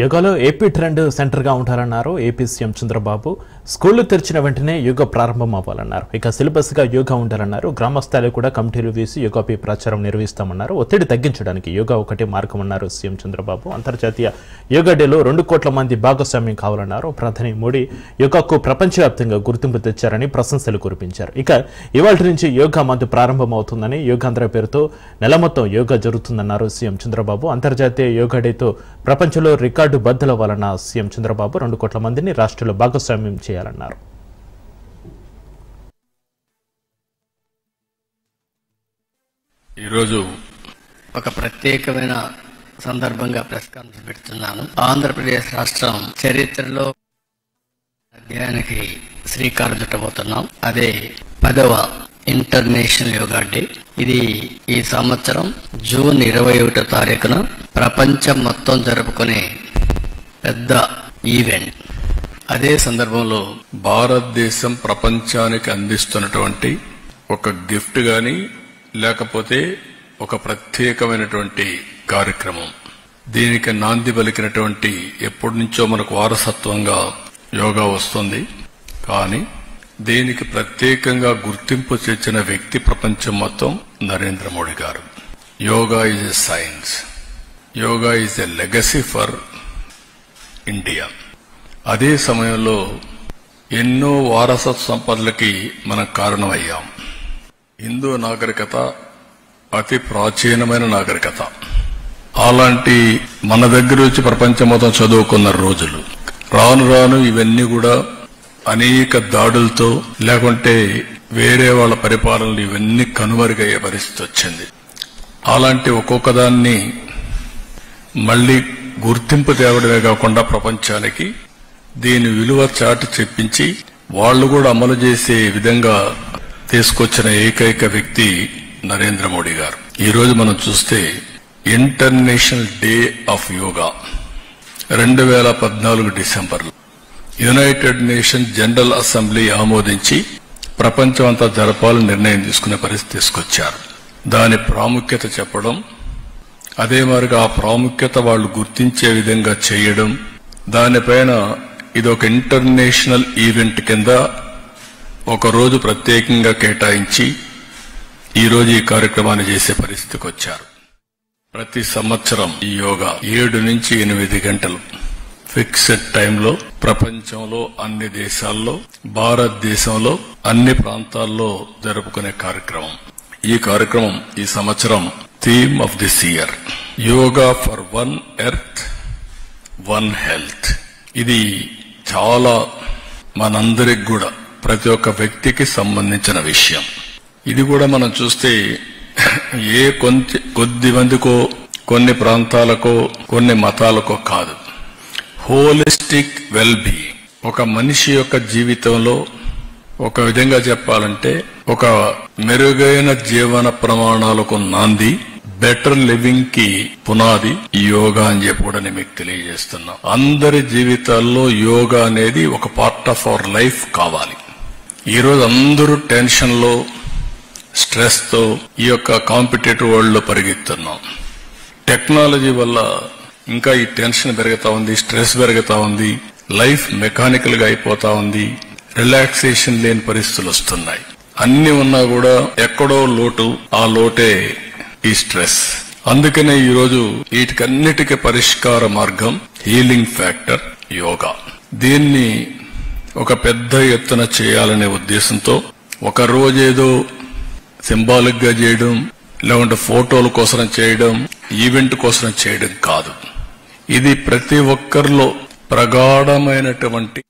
యోగాలో AP trend సెంటర్గా ఉంటారన్నారు ఏపీ సీఎం చంద్రబాబు. స్కూళ్లు తెరిచిన వెంటనే యోగా ప్రారంభం అవ్వాలన్నారు. ఇక సిలబస్గా యోగా ఉండాలన్నారు. గ్రామ స్థాయిలో కూడా కమిటీలు వేసి యోగాపై ప్రచారం నిర్వహిస్తామన్నారు. ఒత్తిడి తగ్గించడానికి యోగా ఒకటే మార్గమన్నారు సీఎం చంద్రబాబు. అంతర్జాతీయ యోగా డేలో 2 కోట్ల మంది భాగస్వామ్యం కావాలన్నారు. ప్రధాని మోడీ యోగాకు ప్రపంచవ్యాప్తంగా గుర్తింపు తెచ్చారని ప్రశంసలు కురిపించారు. ఇక ఇవాళ నుంచి యోగా మంత్ ప్రారంభమవుతుందని, యోగాంధ్ర పేరుతో నెల మొత్తం యోగా జరుగుతుందన్నారు సీఎం చంద్రబాబు. అంతర్జాతీయ యోగా డేతో ప్రపంచంలో రికార్డు బద్దలవ్వాలన్న సీఎం చంద్రబాబు 2 కోట్ల మందిని రాష్ట్రంలో భాగస్వామ్యం చేయాలన్నారు. ఈరోజు ఒక ప్రత్యేకమైన సందర్భంగా ప్రెస్ కాన్ఫరెన్స్ పెడుతున్నాను. ఆంధ్రప్రదేశ్ రాష్ట్రం చరిత్రలో అధ్యాయానికి శ్రీకారం చుట్టబోతున్నాం. అదే 10వ ఇంటర్నేషనల్ యోగా డే. ఇది ఈ సంవత్సరం జూన్ 21వ తారీఖున ప్రపంచం మొత్తం జరుపుకునే పెద్ద ఈవెంట్. అదే సందర్భంలో భారతదేశం ప్రపంచానికి అందిస్తున్నటువంటి ఒక గిఫ్ట్ గాని లేకపోతే ఒక ప్రత్యేకమైనటువంటి కార్యక్రమం. దీనికి నాంది పలికినటువంటి ఎప్పటి నుంచో మనకు వారసత్వంగా యోగా వస్తుంది. కానీ దీనికి ప్రత్యేకంగా గుర్తింపు తెచ్చిన వ్యక్తి ప్రపంచం మొత్తం నరేంద్ర మోడీ గారు. Yoga is a science, yoga is a legacy for India. అదే సమయంలో ఎన్నో వారసత్వ సంపదలకి మనం కారణమయ్యాం. హిందూ నాగరికత అతి ప్రాచీనమైన నాగరికత. అలాంటి మన దగ్గర వచ్చి ప్రపంచం మొత్తం చదువుకున్న రోజులు రాను రాను ఇవన్నీ కూడా అనేక దాడులతో లేకుంటే వేరే వాళ్ళ పరిపాలనలు ఇవన్నీ కనుమరుగయ్యే పరిస్థితి వచ్చింది. అలాంటి ఒక్కొక్క దాన్ని మళ్లీ గుర్తింపు తేవడమే కాకుండా ప్రపంచానికి దీని విలువ చాటి చెప్పించి వాళ్లు కూడా అమలు చేసే విధంగా తీసుకొచ్చిన ఏకైక వ్యక్తి నరేంద్ర మోడీ గారు. ఈ రోజు మనం చూస్తే ఇంటర్నేషనల్ డే ఆఫ్ యోగా 2014 డిసెంబర్లో యునైటెడ్ నేషన్ జనరల్ అసెంబ్లీ ఆమోదించి ప్రపంచం అంతా జరపాలని నిర్ణయం తీసుకునే పరిస్థితి తీసుకొచ్చారు. దాని ప్రాముఖ్యత చెప్పడం, అదే మరిగా ఆ ప్రాముఖ్యత వాళ్ళు గుర్తించే విధంగా చేయడం, దానిపైన ఇదొక ఇంటర్నేషనల్ ఈవెంట్ కింద ఒక రోజు ప్రత్యేకంగా కేటాయించి ఈరోజు ఈ కార్యక్రమాన్ని చేసే పరిస్థితికి వచ్చారు. ప్రతి సంవత్సరం ఈ యోగా 7 నుంచి 8 గంటలు ఫిక్స్డ్ టైంలో ప్రపంచంలో అన్ని దేశాల్లో, భారతదేశంలో అన్ని ప్రాంతాల్లో జరుపుకునే కార్యక్రమం. ఈ కార్యక్రమం ఈ సంవత్సరం theme of this year yoga for one earth one health. ఇది చాలా మనందరికి కూడా ప్రతి ఒక్క వ్యక్తికి సంబంధించిన విషయం. ఇది కూడా మనం చూస్తే కొద్ది మందికో, కొన్ని ప్రాంతాలకో, కొన్ని మతాలకో కాదు, హోలిస్టిక్ వెల్ బీయింగ్. ఒక మనిషి యొక్క జీవితంలో ఒక విధంగా చెప్పాలంటే ఒక మెరుగైన జీవన ప్రమాణాలకు నాంది, బెటర్ లివింగ్ కి పునాది యోగా అని చెప్పి కూడా నేను మీకు తెలియజేస్తున్నా. అందరి జీవితాల్లో యోగా అనేది ఒక పార్ట్ ఆఫ్ అవర్ లైఫ్ కావాలి. ఈరోజు అందరూ టెన్షన్ లో, స్ట్రెస్ తో ఈ యొక్క కాంపిటేటివ్ వరల్డ్ లో పరిగెత్తున్నాం. టెక్నాలజీ వల్ల ఇంకా ఈ టెన్షన్ పెరుగుతా ఉంది, స్ట్రెస్ పెరుగుతా ఉంది, లైఫ్ మెకానికల్ గా అయిపోతా ఉంది, రిలాక్సేషన్ లేని పరిస్థితులు వస్తున్నాయి. అన్ని ఉన్నా కూడా ఎక్కడో లోటు, ఆ లోటే ఈ స్ట్రెస్. అందుకనే ఈరోజు వీటికన్నిటికీ పరిష్కార మార్గం హీలింగ్ ఫ్యాక్టర్ యోగా. దీన్ని ఒక పెద్ద ఎత్తున చేయాలనే ఉద్దేశంతో ఒక రోజేదో సింబాలిక్ గా చేయడం, లేకుంటే ఫోటోల కోసం చేయడం, ఈవెంట్ కోసం చేయడం కాదు. ఇది ప్రతి ఒక్కరిలో ప్రగాఢమైనటువంటి